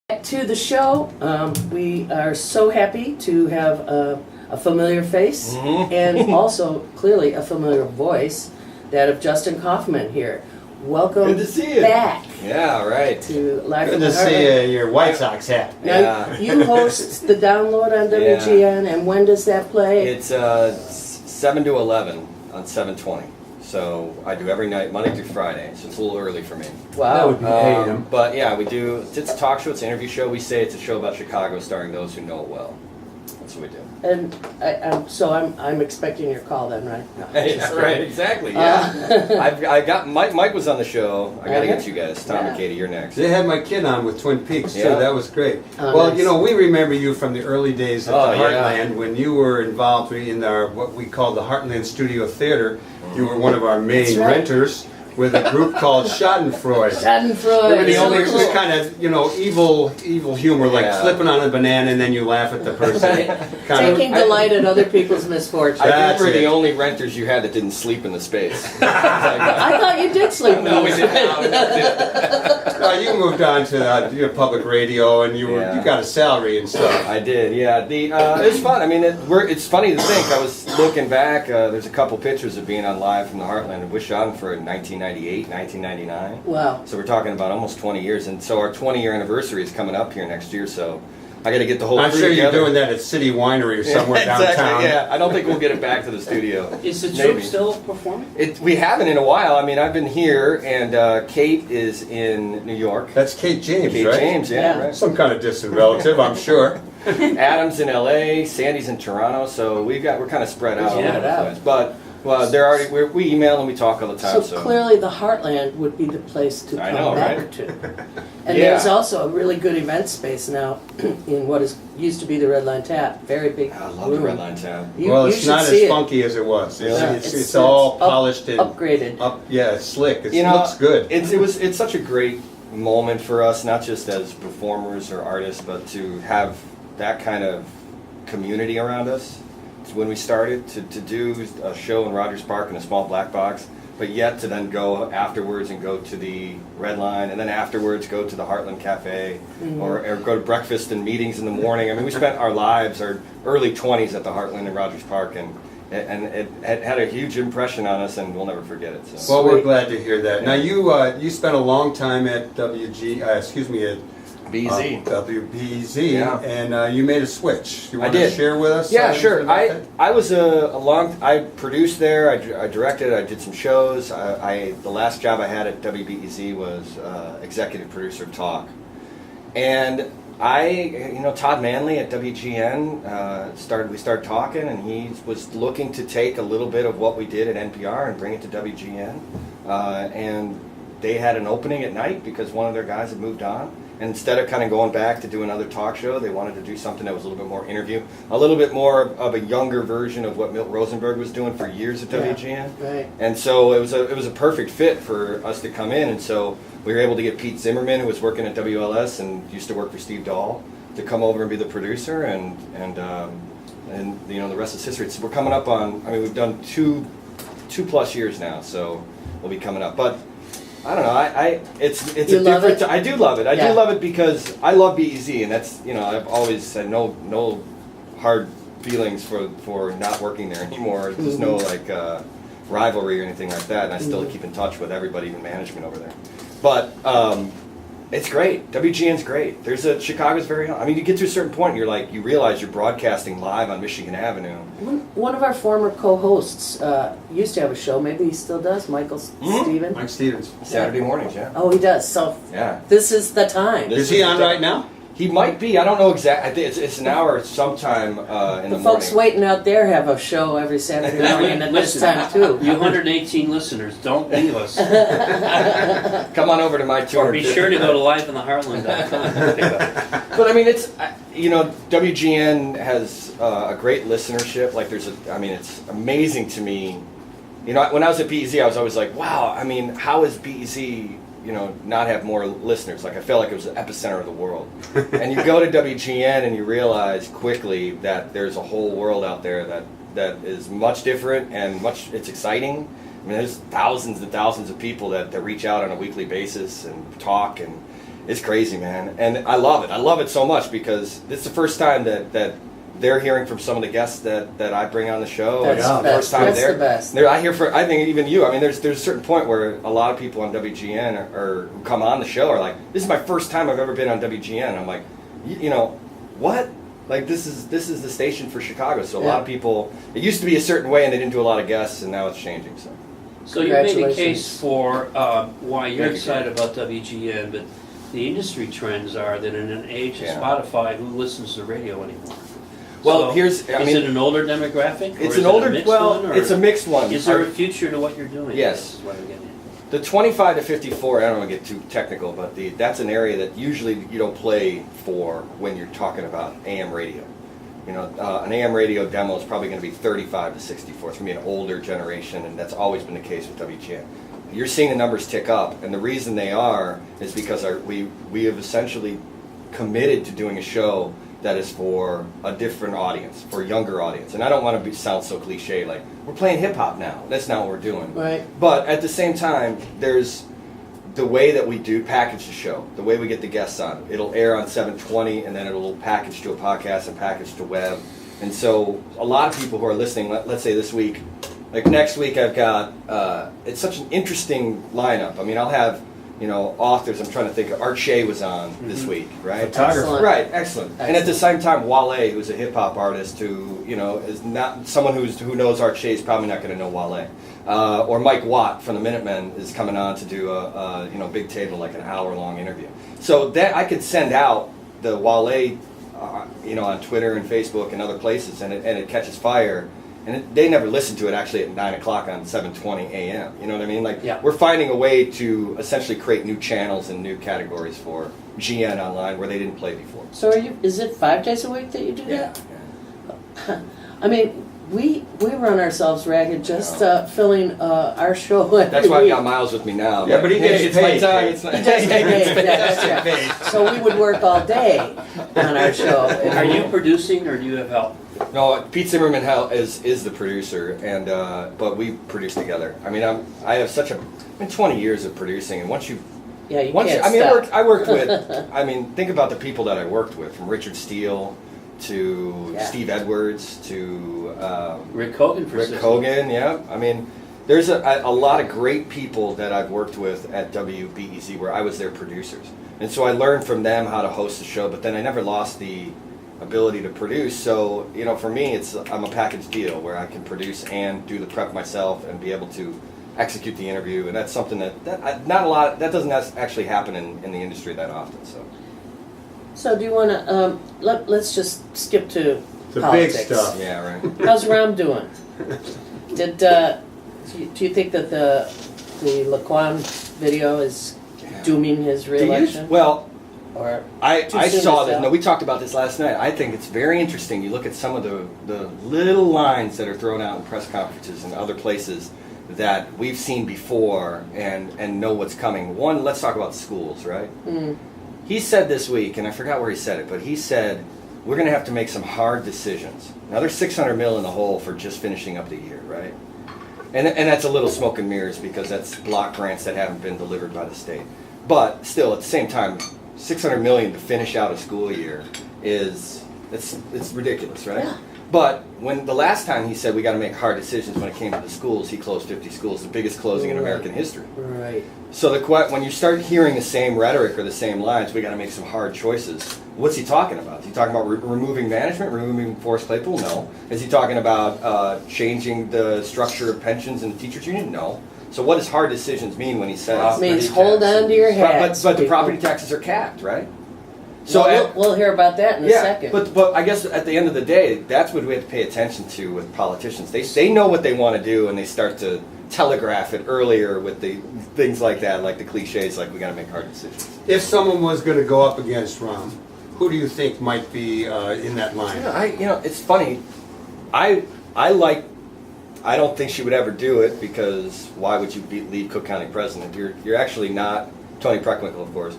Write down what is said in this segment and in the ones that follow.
To the show, we are so happy to have a familiar face and also clearly a familiar voice, that of Justin Kaufmann here. Welcome Good to see you. back. Yeah, right. To Live Good from to the see Heartland. your White Sox hat. Now, Yeah. you host the download on WGN, and when does that play? It's 7 to 11 on 720. So I do every night, Monday through Friday. So it's a little early for me. Wow. That would be AM. But yeah, we do. It's a talk show. It's an interview show. We say it's a show about Chicago, starring those who know it well. That's what we do. And I'm expecting your call then, right? No, Yeah, right. Exactly. Yeah. I got Mike was on the show. I got to get you guys. Tom and Katie, you're next. They had my kid on with Twin Peaks too. Yeah. That was great. Oh, Well, nice. you know, we remember you from the early days at Oh, the yeah. Heartland when you were involved in our what we call the Heartland Studio Theater. You were one of our main That's right. renters with a group called Schadenfreude. Schadenfreude. We were the So only cool. kind of, you know, evil humor, like Yeah. flipping on a banana and then you laugh at the person. kind Taking delight in other people's misfortunes. I think That's we're the it. only renters you had that didn't sleep in the space. I thought you did sleep. No, we didn't. You moved on to public radio and you Yeah. got a salary and stuff. I did, yeah. It's fun. I mean, it's funny to think. I was looking back. There's a couple pictures of being on Live from the Heartland of Schadenfreude in 1998, 1999. Wow. So we're talking about almost 20 years, and so our 20-year anniversary is coming up here next year. So I got to get the whole I'm crew sure you're together. doing that at City Winery or somewhere exactly, downtown. Yeah, I don't think we'll get it back to the studio. Is the Maybe. troupe still performing? We haven't in a while. I mean, I've been here, and Kate is in New York. That's Kate James, Kate right? James, yeah, Yeah. right. Some kind of distant relative, I'm sure. Adam's in LA, Sandy's in Toronto, so we're kind of spread out all Yeah, over the yeah. place. But we email and we talk all the time. So clearly the Heartland would be the place to I come know, back right? to. And Yeah. there's also a really good event space now in what used to be the Red Line Tap. Very big I love room. the Red Line Tab. Well, You it's should not as see it. funky as it was. Really? It's all polished and upgraded. yeah, it's slick. It You know, looks good. It's such a great moment for us, not just as performers or artists, but to have that kind of community around us. It's when we started to do a show in Rogers Park in a small black box, but yet to then go afterwards and go to the Red Line, and then afterwards go to the Heartland Cafe, or go to breakfast and meetings in the morning. I mean, we spent our lives, our early 20s at the Heartland in Rogers Park, and it had a huge impression on us, and we'll never forget it. So. Well, we're Sweet. glad to hear that. Yeah. Now, you spent a long time at at BZ. WBZ, Yeah. and you made a switch. You I want to did. share with us? Yeah, something sure. about that? I was I produced there. I directed. I did some shows. The last job I had at WBEZ was executive producer of Talk, and Todd Manley at WGN we started talking, and he was looking to take a little bit of what we did at NPR and bring it to WGN, and they had an opening at night because one of their guys had moved on. And instead of kind of going back to do another talk show, they wanted to do something that was a little bit more interview, a little bit more of a younger version of what Milt Rosenberg was doing for years at WGN. Right. And so it was a perfect fit for us to come in. And so we were able to get Pete Zimmerman, who was working at WLS and used to work for Steve Dahl, to come over and be the producer. And the rest is history. So we're coming up on. I mean, we've done two plus years now, so we'll be coming up. But I don't know. It's You a love different. it? I do love it. I Yeah. do love it because I love BEZ, and that's I've always said no hard feelings for not working there anymore. There's no like rivalry or anything like that, and I still keep in touch with everybody, even management over there. But it's great. WGN's great. Chicago's very. I mean, you get to a certain point, and you realize you're broadcasting live on Michigan Avenue. One of our former co-hosts used to have a show. Maybe he still does. Michael Stevens. Mike Stevens. Saturday mornings, yeah. Oh, he does. So Yeah. this is the time. This Is he on right now? He might be. I don't know exactly. I think it's an hour sometime in the The folks morning. waiting out there have a show every Saturday morning at this Listen, time too. You 118 listeners, don't leave us. Come on over to my tour. Or be sure to go to liveontheheartland.com. But I mean, it's WGN has a great listenership. It's amazing to me. When I was at BEZ, I was always like, wow. I mean, how is BEZ? Not have more listeners. I felt like it was the epicenter of the world. And you go to WGN and you realize quickly that there's a whole world out there that is much different and it's exciting. I mean, there's thousands and thousands of people that reach out on a weekly basis and talk, and It's crazy, man, and I love it. I love it so much because it's the first time that they're hearing from some of the guests that I bring on the show. That's It's the the best. first time That's the best. I hear I think even you. I mean, there's a certain point where a lot of people on WGN or who come on the show are like, "This is my first time I've ever been on WGN." I'm like, you know, what? Like this is the station for Chicago. So a lot of people. It used to be a certain way, and they didn't do a lot of guests, and now it's changing. So you made a Congratulations. case for why you're Thank you. excited about WGN, but the industry trends are that in an age of Yeah. Spotify, who listens to radio anymore? Well, So, is it an older demographic? Or It's is an it a older. mixed Well, one, or it's a mixed one. Is there a future to what you're doing? Yes. Is what I'm getting at. The 25 to 54, I don't want to get too technical, but that's an area that usually you don't play for when you're talking about AM radio. You know, an AM radio demo is probably going to be 35 to 64. It's going to be an older generation, and that's always been the case with WGN. You're seeing the numbers tick up, and the reason they are is because we have essentially committed to doing a show that is for a different audience, for a younger audience. And I don't want to sound so cliche, like, we're playing hip-hop now. That's not what we're doing. Right. But at the same time, there's the way that we do package the show, the way we get the guests on. It'll air on 720, and then it'll package to a podcast and package to web. And so a lot of people who are listening, let's say this week, like next week I've got, it's such an interesting lineup. I mean, I'll have, you know, authors. I'm trying to think. Art Shea was on this week, right? Photographer. Excellent. Right, excellent. And at the same time, Wale, who's a hip hop artist who, you know, is not someone who knows Art Shea is probably not going to know Wale. Or Mike Watt from the Minutemen is coming on to do a you know, big table, like an hour-long interview. So that I could send out the Wale, you know, on Twitter and Facebook and other places, and it catches fire. And they never listen to it actually at 9 o'clock on 7:20 a.m. You know what I mean? Like, Yeah. we're finding a way to essentially create new channels and new categories for GN Online where they didn't play before. So is it 5 days a week that you do that? Yeah. I mean, we run ourselves ragged just filling our show every That's why I've week. got Miles with me now. Yeah, but he gets it's my paid. time. It's not, He does get paid, yeah, that's right. So we would work all day on our show. Are you producing, or do you have help? No, Pete Zimmerman is the producer, and but we produce together. I mean, I have such a 20 years of producing, and once you Yeah, once can't I mean, stop. I worked with. I mean, think about the people that I worked with, from Richard Steele to Yeah. Steve Edwards to Rick Hogan for Rick 60. Hogan. Yeah, I mean, there's a lot of great people that I've worked with at WBEZ where I was their producers, and so I learned from them how to host the show. But then I never lost the ability to produce. So, you know, for me, I'm a package deal where I can produce and do the prep myself and be able to execute the interview, and that's something that doesn't actually happen in the industry that often. So do you want to, let's just skip to The politics. big stuff. Yeah, right. How's Ram doing? Do you think that the Laquan video is dooming his reelection? Well, Or I soon saw to this. tell? No, we talked about this last night. I think it's very interesting. You look at some of the little lines that are thrown out in press conferences and other places that we've seen before and know what's coming. One, let's talk about schools, right? He said this week, and I forgot where he said it, but he said, we're going to have to make some hard decisions. Now, there's $600 million in the hole for just finishing up the year, right? And that's a little smoke and mirrors because that's block grants that haven't been delivered by the state. But still, at the same time, $600 million to finish out a school year it's ridiculous, right? Yeah. But when the last time he said we got to make hard decisions when it came to the schools, he closed 50 schools, the biggest closing in Right. American history. right? So when you start hearing the same rhetoric or the same lines, we got to make some hard choices. What's he talking about? Is he talking about removing management, removing Forrest Claypool? No. Is he talking about changing the structure of pensions in the teachers union? No. So what does hard decisions mean when he says? It means hold on to your hats. But the people. property taxes are capped, right? So So we'll hear about that in a yeah, second. but I guess at the end of the day, that's what we have to pay attention to with politicians. They know what they want to do, and they start to telegraph it earlier with the things like that, like the cliches, like we got to make hard decisions. If someone was going to go up against Rom, who do you think might be in that line? It's funny. I don't think she would ever do it because why would you lead Cook County president? You're actually not Tony Preckwinkle, of course,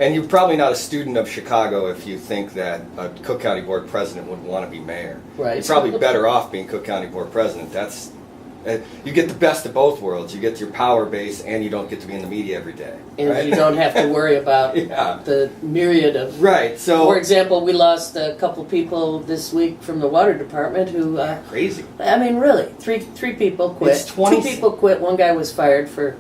and you're probably not a student of Chicago if you think that a Cook County board president would want to be mayor. Right. You're probably better off being Cook County board president. That's You get the best of both worlds. You get your power base, and you don't get to be in the media every day. And right? you don't have to worry about Yeah. the myriad of. Right. So, For example, we lost a couple people this week from the water department who. crazy. I mean, really, three people quit. It's 20 Two people quit. One guy was fired for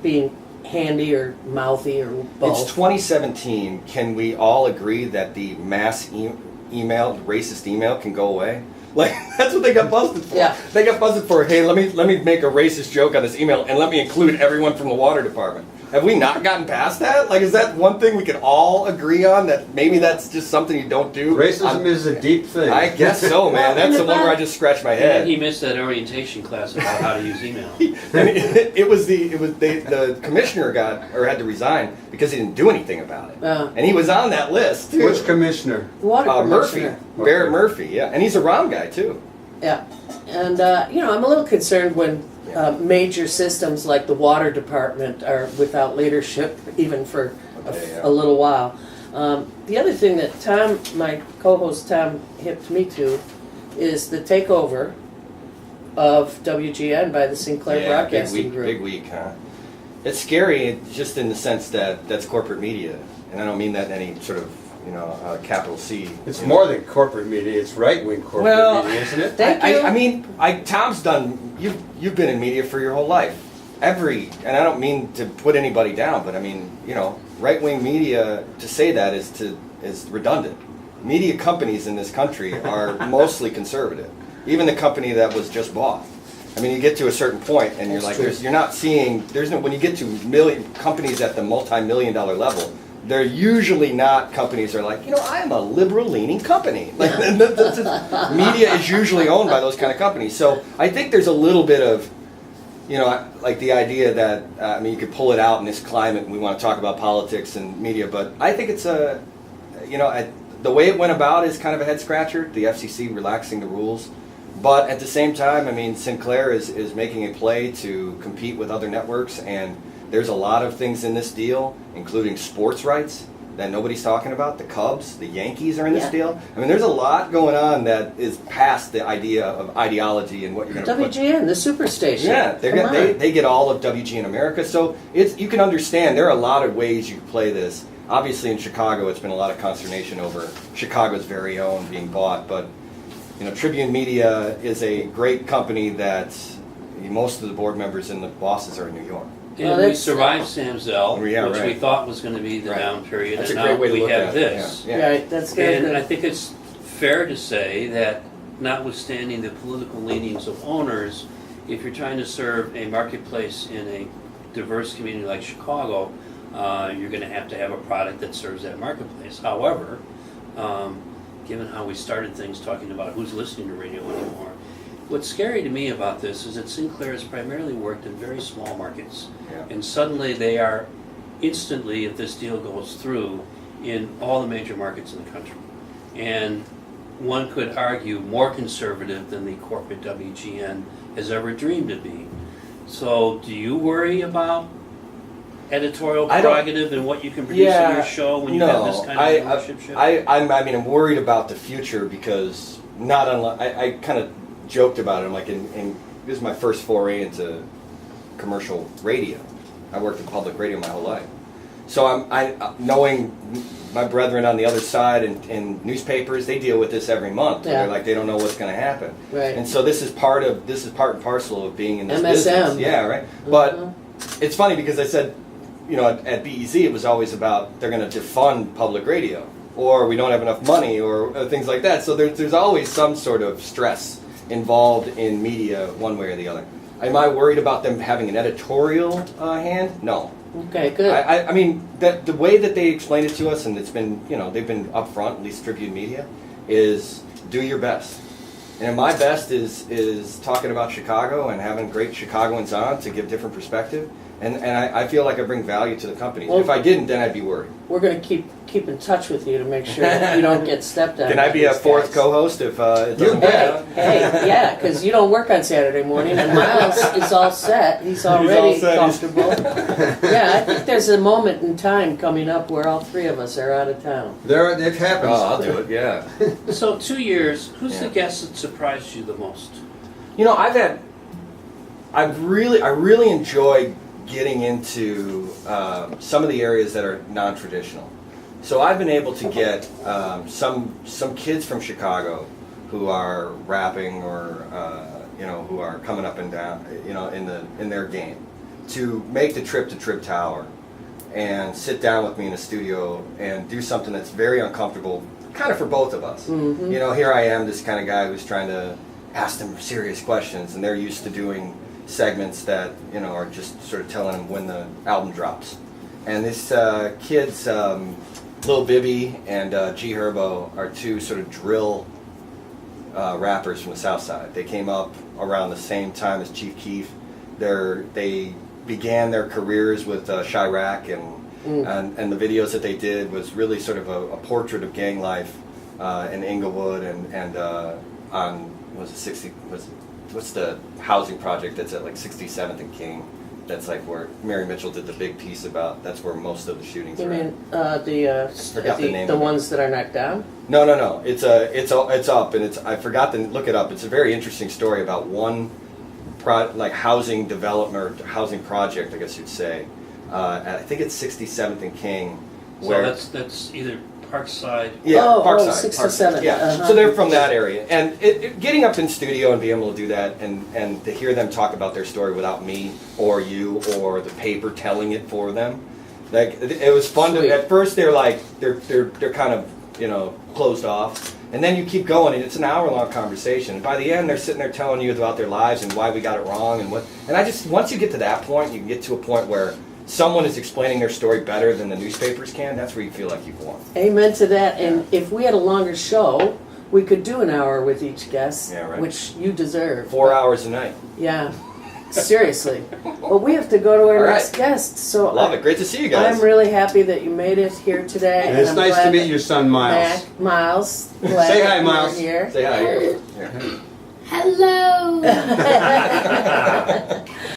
being handy or mouthy or both. It's 2017. Can we all agree that the mass email, racist email, can go away? Like, that's what they got busted for. Yeah. They got busted for, hey, let me make a racist joke on this email and let me include everyone from the water department. Have we not gotten past that? Like, is that one thing we can all agree on, that maybe that's just something you don't do? Racism is a deep thing. I guess so, man. That's the one where I just scratch my head. He missed that orientation class about how to use email. And the commissioner had to resign because he didn't do anything about it. And he was on that list too. Which commissioner? The water Murphy, commissioner. Barrett Murphy, yeah, and he's a Rom guy too. Yeah, and I'm a little concerned when major systems like the water department are without leadership, even for a little while. The other thing that Tom, my co-host Tom, hipped me to is the takeover of WGN by the Sinclair Broadcasting Group. Big week, huh? It's scary, just in the sense that that's corporate media, and I don't mean that in any sort of capital C. It's more than corporate media. It's right-wing corporate media, isn't it? Thank you. I mean, Tom's done. You've been in media for your whole life. And I don't mean to put anybody down, but I mean, right-wing media. To say that is redundant. Media companies in this country are mostly conservative. Even the company that was just bought. I mean, you get to a certain point, and you're not seeing. When you get to companies at the multi-million-dollar level. They're usually not companies that are like, I'm a liberal-leaning company. Like, media is usually owned by those kind of companies. So I think there's a little bit of, like the idea that, you could pull it out in this climate and we want to talk about politics and media, but I think it's the way it went about is kind of a head-scratcher, the FCC relaxing the rules. But at the same time, Sinclair is making a play to compete with other networks, and there's a lot of things in this deal, including sports rights, that nobody's talking about. The Cubs, the Yankees are in this deal. There's a lot going on that is past the idea of ideology and what you're going to put. WGN, the superstation. Yeah, they get all of WGN America. So you can understand there are a lot of ways you can play this. Obviously in Chicago, it's been a lot of consternation over Chicago's very own being bought. But Tribune Media is a great company that most of the board members and the bosses are in New York. And we survived Sam Zell, which right. we thought was going to be the down period, That's and a great now way to we look have at this. it. Yeah. Right, that's good. And I think it's fair to say that, notwithstanding the political leanings of owners, if you're trying to serve a marketplace in a diverse community like Chicago, you're going to have a product that serves that marketplace. However, given how we started things talking about who's listening to radio anymore, what's scary to me about this is that Sinclair has primarily worked in very small markets. Yeah. And suddenly they are instantly, if this deal goes through, in all the major markets in the country. And one could argue more conservative than the corporate WGN has ever dreamed to be. So do you worry about editorial prerogative and what you can produce in your show when you have this kind of ownership shift? I'm worried about the future because not unlike I kind of joked about it. I'm like, this is my first foray into commercial radio. I worked in public radio my whole life, so I knowing my brethren on the other side and newspapers, they deal with this every month. Yeah. They're like, they don't know what's going to happen, Right. and so this is part and parcel of being in this MSM. business. Yeah, right. But it's funny because I said, at BEZ it was always about they're going to defund public radio, or we don't have enough money, or things like that. So there's always some sort of stress involved in media one way or the other. Am I worried about them having an editorial hand? No. Okay, good. I mean, the way that they explain it to us, and it's been, they've been upfront, at least Tribune Media, is do your best. And my best is talking about Chicago and having great Chicagoans on to give different perspective. And I feel like I bring value to the company. Well, if I didn't, then I'd be worried. We're going to keep in touch with you to make sure that you don't get stepped on. Can I be a these fourth guys. co-host if it doesn't work out? Hey, yeah, because you don't work on Saturday morning, and Miles is all set. He's already comfortable. Yeah, I think there's a moment in time coming up where all three of us are out of town. It happens. Oh, I'll do it, yeah. So 2 years, who's the guest that surprised you the most? I've had I really enjoy getting into some of the areas that are non-traditional. So I've been able to get some kids from Chicago who are rapping or who are coming up and down, in their game, to make the trip to Trib Tower and sit down with me in a studio and do something that's very uncomfortable, kind of for both of us. Mm-hmm. Here I am, this kind of guy who's trying to ask them serious questions, and they're used to doing segments that are just sort of telling them when the album drops. And these kids, Lil Bibby and G Herbo, are two sort of drill rappers from the South Side. They came up around the same time as Chief Keef. They began their careers with Chirac, and the videos that they did was really sort of a portrait of gang life in Inglewood and on what's the housing project that's at like 67th and King? That's like where Mary Mitchell did the big piece about. That's where most of the shootings You are. mean Forgot the name the of it. ones that are knocked down? No. It's up, and I forgot to look it up. It's a very interesting story about one housing development or housing project, I guess you'd say. I think it's 67th and King. So that's either Parkside. Yeah, Oh, Parkside. 67th, Yeah, uh-huh. so they're from that area, and getting up in studio and being able to do that, and to hear them talk about their story without me or you or the paper telling it for them, like it was fun. Sweet. At first, they're kind of closed off, and then you keep going, and it's an hour-long conversation. And by the end, they're sitting there telling you about their lives and why we got it wrong and what. And once you get to that point, you can get to a point where someone is explaining their story better than the newspapers can. That's where you feel like you've won. Amen to that. And if we had a longer show, we could do an hour with each guest, Yeah, right. which you deserve. 4 hours a night. Yeah, seriously. But we have to go to our All right. next guest. So Love it. Great to see you guys. I'm really happy that you made it here today. And it's I'm nice to glad meet that your son, Miles. Miles. Glad Say that hi, you're Miles. Here. Say hi here. Hello.